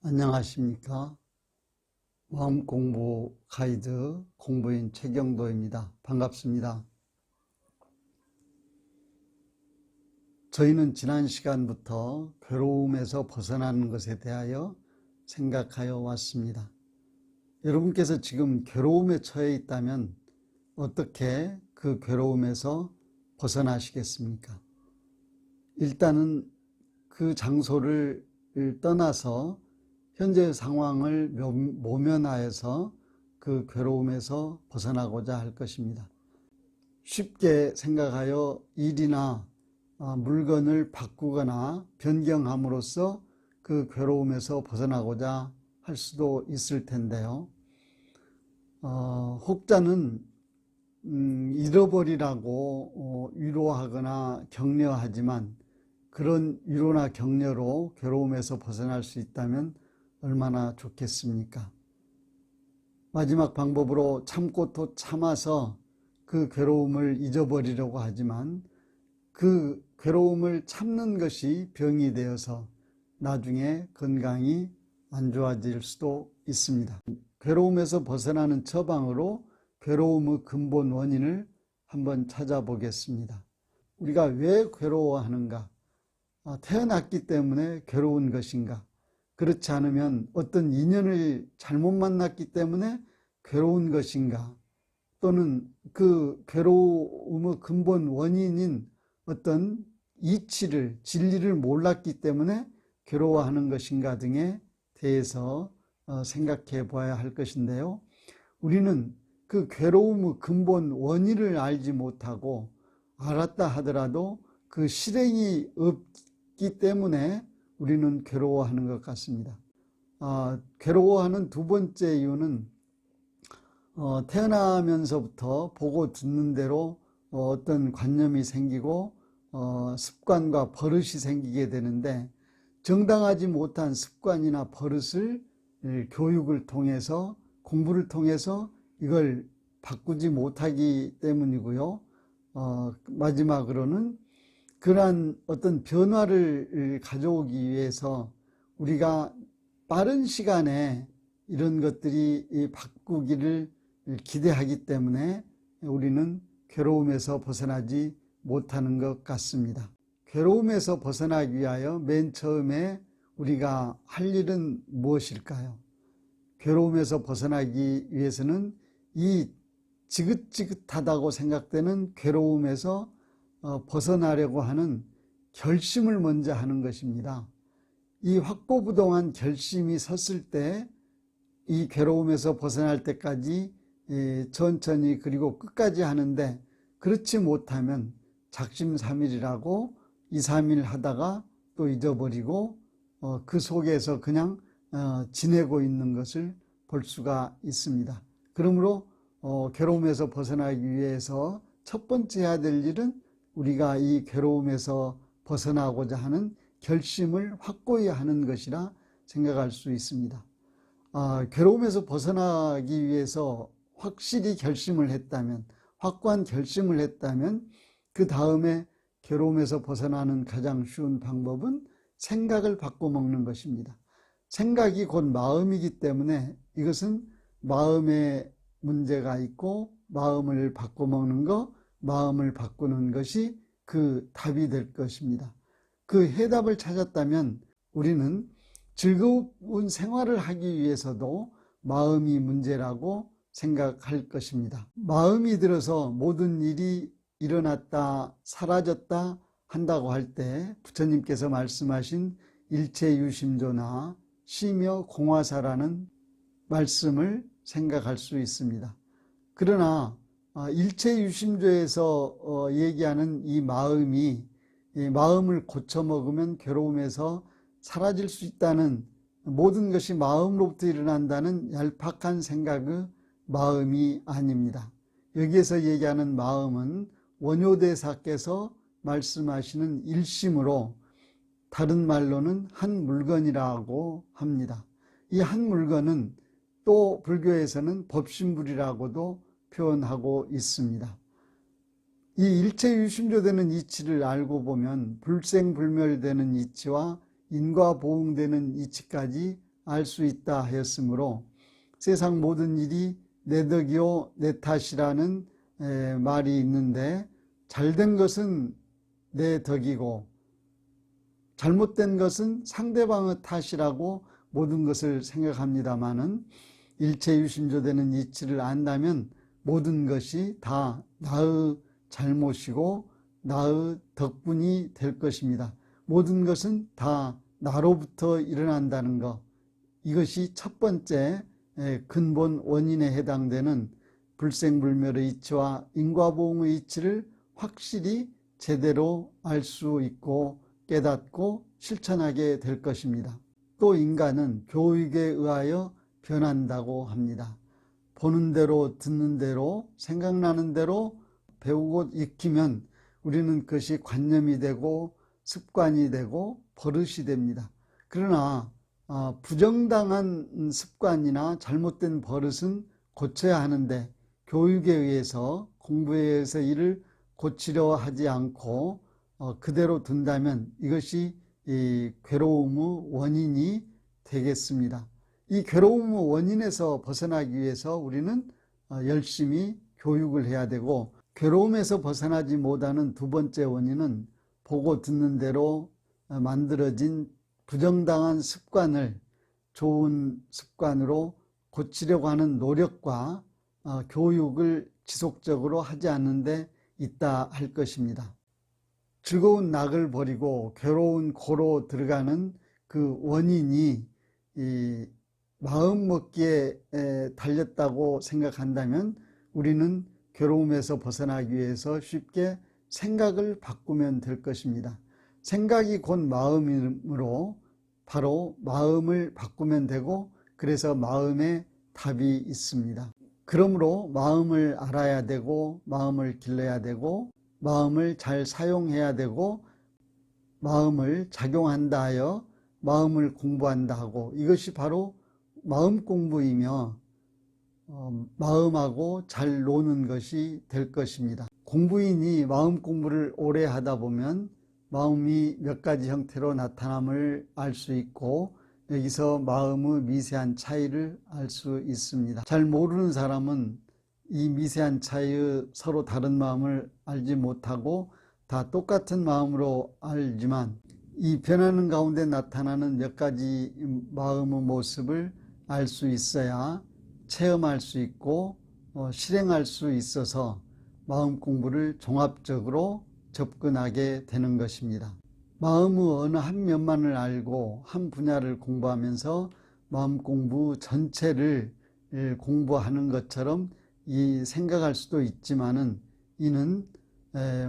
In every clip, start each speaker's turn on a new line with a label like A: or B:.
A: 안녕하십니까. 마음공부 가이드 공부인 최경도입니다. 반갑습니다. 저희는 지난 시간부터 괴로움에서 벗어나는 것에 대하여 생각하여 왔습니다. 여러분께서 지금 괴로움에 처해 있다면 어떻게 그 괴로움에서 벗어나시겠습니까? 일단은 그 장소를 떠나서 현재 상황을 모면하여서 그 괴로움에서 벗어나고자 할 것입니다. 쉽게 생각하여 일이나 물건을 바꾸거나 변경함으로써 그 괴로움에서 벗어나고자 할 수도 있을 텐데요. 혹자는 잃어버리라고 위로하거나 격려하지만 그런 위로나 격려로 괴로움에서 벗어날 수 있다면 얼마나 좋겠습니까? 마지막 방법으로 참고 또 참아서 그 괴로움을 잊어버리려고 하지만 그 괴로움을 참는 것이 병이 되어서 나중에 건강이 안 좋아질 수도 있습니다. 괴로움에서 벗어나는 처방으로 괴로움의 근본 원인을 한번 찾아보겠습니다. 우리가 왜 괴로워하는가? 태어났기 때문에 괴로운 것인가? 그렇지 않으면 어떤 인연을 잘못 만났기 때문에 괴로운 것인가? 또는 그 괴로움의 근본 원인인 어떤 이치를, 진리를 몰랐기 때문에 괴로워하는 것인가 등에 대해서 생각해 봐야 할 것인데요. 우리는 그 괴로움의 근본 원인을 알지 못하고 알았다 하더라도 그 실행이 없기 때문에 우리는 괴로워하는 것 같습니다. 괴로워하는 두 번째 이유는 태어나면서부터 보고 듣는 대로 어떤 관념이 생기고 습관과 버릇이 생기게 되는데 정당하지 못한 습관이나 버릇을 교육을 통해서 공부를 통해서 이걸 바꾸지 못하기 때문이고요. 마지막으로는 그러한 어떤 변화를 가져오기 위해서 우리가 빠른 시간에 이런 것들이 바꾸기를 기대하기 때문에 우리는 괴로움에서 벗어나지 못하는 것 같습니다. 괴로움에서 벗어나기 위하여 맨 처음에 우리가 할 일은 무엇일까요? 괴로움에서 벗어나기 위해서는 이 지긋지긋하다고 생각되는 괴로움에서 벗어나려고 하는 결심을 먼저 하는 것입니다. 이 확고부동한 결심이 섰을 때 이 괴로움에서 벗어날 때까지 천천히 그리고 끝까지 하는데 그렇지 못하면 작심삼일이라고 2, 3일 하다가 또 잊어버리고 그 속에서 그냥 지내고 있는 것을 볼 수가 있습니다. 그러므로 괴로움에서 벗어나기 위해서 첫 번째 해야 될 일은 우리가 이 괴로움에서 벗어나고자 하는 결심을 확고히 하는 것이라 생각할 수 있습니다. 괴로움에서 벗어나기 위해서 확실히 결심을 했다면, 확고한 결심을 했다면 그 다음에 괴로움에서 벗어나는 가장 쉬운 방법은 생각을 바꿔먹는 것입니다. 생각이 곧 마음이기 때문에 이것은 마음에 문제가 있고 마음을 바꿔먹는 것, 마음을 바꾸는 것이 그 답이 될 것입니다. 그 해답을 찾았다면 우리는 즐거운 생활을 하기 위해서도 마음이 문제라고 생각할 것입니다. 마음이 들어서 모든 일이 일어났다 사라졌다 한다고 할 때 부처님께서 말씀하신 일체유심조나 시며 공화사라는 말씀을 생각할 수 있습니다. 그러나 일체유심조에서 얘기하는 이 마음을 고쳐먹으면 괴로움에서 사라질 수 있다는, 모든 것이 마음으로부터 일어난다는 얄팍한 생각의 마음이 아닙니다. 여기에서 얘기하는 마음은 원효대사께서 말씀하시는 일심으로, 다른 말로는 한 물건이라고 합니다. 이 한 물건은 또 불교에서는 법신불이라고도 표현하고 있습니다. 이 일체유심조되는 이치를 알고 보면 불생불멸되는 이치와 인과보응되는 이치까지 알 수 있다 하였으므로 세상 모든 일이 내 덕이요 내 탓이라는 말이 있는데, 잘된 것은 내 덕이고 잘못된 것은 상대방의 탓이라고 모든 것을 생각합니다마는, 일체유심조되는 이치를 안다면 모든 것이 다 나의 잘못이고 나의 덕분이 될 것입니다. 모든 것은 다 나로부터 일어난다는 것, 이것이 첫 번째 근본 원인에 해당되는 불생불멸의 이치와 인과보응의 이치를 확실히 제대로 알 수 있고 깨닫고 실천하게 될 것입니다. 또 인간은 교육에 의하여 변한다고 합니다. 보는 대로 듣는 대로 생각나는 대로 배우고 익히면 우리는 그것이 관념이 되고 습관이 되고 버릇이 됩니다. 그러나 부정당한 습관이나 잘못된 버릇은 고쳐야 하는데, 교육에 의해서 공부에 의해서 이를 고치려 하지 않고 그대로 둔다면 이것이 이 괴로움의 원인이 되겠습니다. 이 괴로움의 원인에서 벗어나기 위해서 우리는 열심히 교육을 해야 되고, 괴로움에서 벗어나지 못하는 두 번째 원인은 보고 듣는 대로 만들어진 부정당한 습관을 좋은 습관으로 고치려고 하는 노력과 교육을 지속적으로 하지 않는데 있다 할 것입니다. 즐거운 낙을 버리고 괴로운 고로 들어가는 그 원인이 이 마음 먹기에 달렸다고 생각한다면, 우리는 괴로움에서 벗어나기 위해서 쉽게 생각을 바꾸면 될 것입니다. 생각이 곧 마음이므로 바로 마음을 바꾸면 되고, 그래서 마음에 답이 있습니다. 그러므로 마음을 알아야 되고 마음을 길러야 되고 마음을 잘 사용해야 되고 마음을 작용한다 하여 마음을 공부한다 하고, 이것이 바로 마음 공부이며 마음하고 잘 노는 것이 될 것입니다. 공부인이 마음 공부를 오래 하다 보면 마음이 몇 가지 형태로 나타남을 알 수 있고, 여기서 마음의 미세한 차이를 알 수 있습니다. 잘 모르는 사람은 이 미세한 차이의 서로 다른 마음을 알지 못하고 다 똑같은 마음으로 알지만, 이 변하는 가운데 나타나는 몇 가지 마음의 모습을 알 수 있어야 체험할 수 있고 실행할 수 있어서 마음 공부를 종합적으로 접근하게 되는 것입니다. 마음의 어느 한 면만을 알고 한 분야를 공부하면서 마음 공부 전체를 공부하는 것처럼 생각할 수도 있지만은, 이는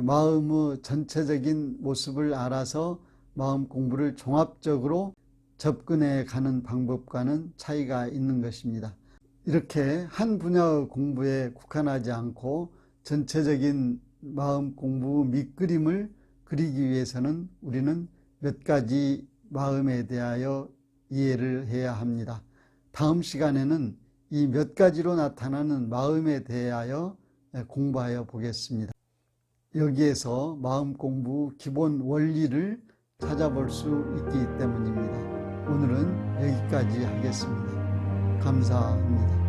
A: 마음의 전체적인 모습을 알아서 마음 공부를 종합적으로 접근해 가는 방법과는 차이가 있는 것입니다. 이렇게 한 분야의 공부에 국한하지 않고 전체적인 마음 공부 밑그림을 그리기 위해서는 우리는 몇 가지 마음에 대하여 이해를 해야 합니다. 다음 시간에는 이 몇 가지로 나타나는 마음에 대하여 공부하여 보겠습니다. 여기에서 마음 공부 기본 원리를 찾아볼 수 있기 때문입니다. 오늘은 여기까지 하겠습니다. 감사합니다.